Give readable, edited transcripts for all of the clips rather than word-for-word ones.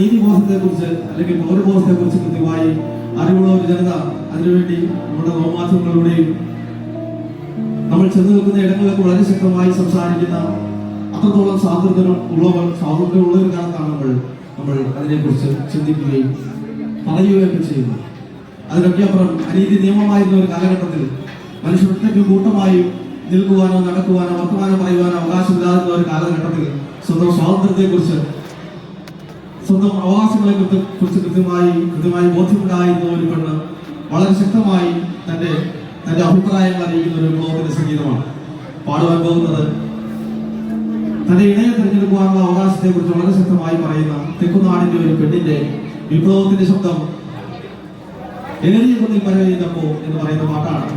നീതിബോധത്തെക്കുറിച്ച് അല്ലെങ്കിൽ പൗരബോധത്തെക്കുറിച്ച് കൃത്യമായി അറിവുള്ള ഒരു ജനത അതിനുവേണ്ടി നമ്മുടെ നവമാധ്യമങ്ങളിലൂടെയും നമ്മൾ ചെന്ന് നിൽക്കുന്ന ഇടങ്ങളിലൊക്കെ വളരെ ശക്തമായി സംസാരിക്കുന്ന അത്രത്തോളം സ്വാതന്ത്ര്യമുള്ള ഒരു കാലത്താണ് നമ്മൾ അതിനെക്കുറിച്ച് ചിന്തിക്കുകയും പറയുകയൊക്കെ ചെയ്യുന്നു. അതിനൊക്കെ അപ്പുറം അനീതി നിയമമായിരുന്ന ഒരു കാലഘട്ടത്തിൽ മനുഷ്യർ ഒറ്റയ്ക്ക് കൂട്ടമായും നിൽക്കുവാനോ നടക്കുവാനോ വർത്തമാനം പറയുവാനോ അവകാശമില്ലാതിരുന്ന ഒരു കാലഘട്ടത്തിൽ സ്വന്തം സ്വാതന്ത്ര്യത്തെക്കുറിച്ച് സ്വന്തം അവകാശങ്ങളെ കുറിച്ച് കൃത്യമായി ബോധ്യമുണ്ടായിരുന്ന ഒരു പെണ്ണ് വളരെ ശക്തമായി തന്റെ അഭിപ്രായങ്ങൾ അറിയിക്കുന്ന ഒരു വിപ്ലവത്തിന്റെ സംഗീതമാണ് പാടുവാൻ പോകുന്നത്. തന്റെ ഇണയെ തിരഞ്ഞെടുക്കുവാനുള്ള അവകാശത്തെ കുറിച്ച് വളരെ ശക്തമായി പറയുന്ന തെക്കുനാടിന്റെ ഒരു പെണ്ണിന്റെ വിപ്ലവത്തിന്റെ ശബ്ദം എങ്ങനെയൊന്നും പരവയുന്നപ്പോ എന്ന് പറയുന്ന പാട്ടാണ്.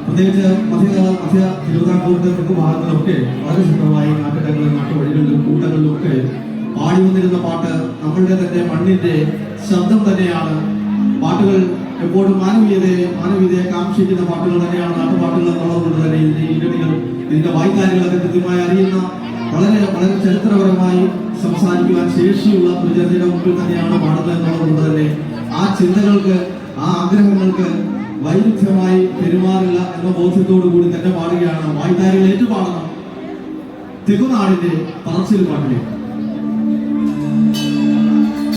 പ്രത്യേകിച്ച് മധ്യ തിരുവിതാംകൂറിന്റെ തെക്കു ഭാഗങ്ങളിലൊക്കെ വളരെ ശക്തമായി നാട്ടിടങ്ങളിലും നാട്ടുവഴികളിലും കൂട്ടങ്ങളിലും ഒക്കെ പാടി വന്നിരുന്ന പാട്ട് നമ്മളുടെ തന്നെ മണ്ണിന്റെ ശബ്ദം തന്നെയാണ്. പാട്ടുകൾ എപ്പോഴും മാനവീയതയെ കാക്ഷിക്കുന്ന പാട്ടുകൾ തന്നെയാണ് നാട്ടുപാട്ടുകൾ എന്നുള്ളതുകൊണ്ട് തന്നെ ഇതിന്റെ വായ്ക്കാരികളൊക്കെ കൃത്യമായി അറിയുന്ന വളരെ വളരെ ചരിത്രപരമായി സംസാരിക്കുവാൻ ശേഷിയുള്ള ഒരു ജനതയുടെ മുമ്പിൽ തന്നെയാണ് പാടുന്നത് എന്നുള്ളതുകൊണ്ട് തന്നെ ആ ചിന്തകൾക്ക് ആ ആഗ്രഹങ്ങൾക്ക് വൈരുദ്ധ്യമായി പെരുമാറില്ല എന്ന ബോധ്യത്തോടു കൂടി തന്നെ പാടുകയാണ് വായ്ത്താരികൾ ഏറ്റുപാടണം തെക്കുനാടിന്റെ പറച്ചിൽ പാട്ടിലേക്ക്.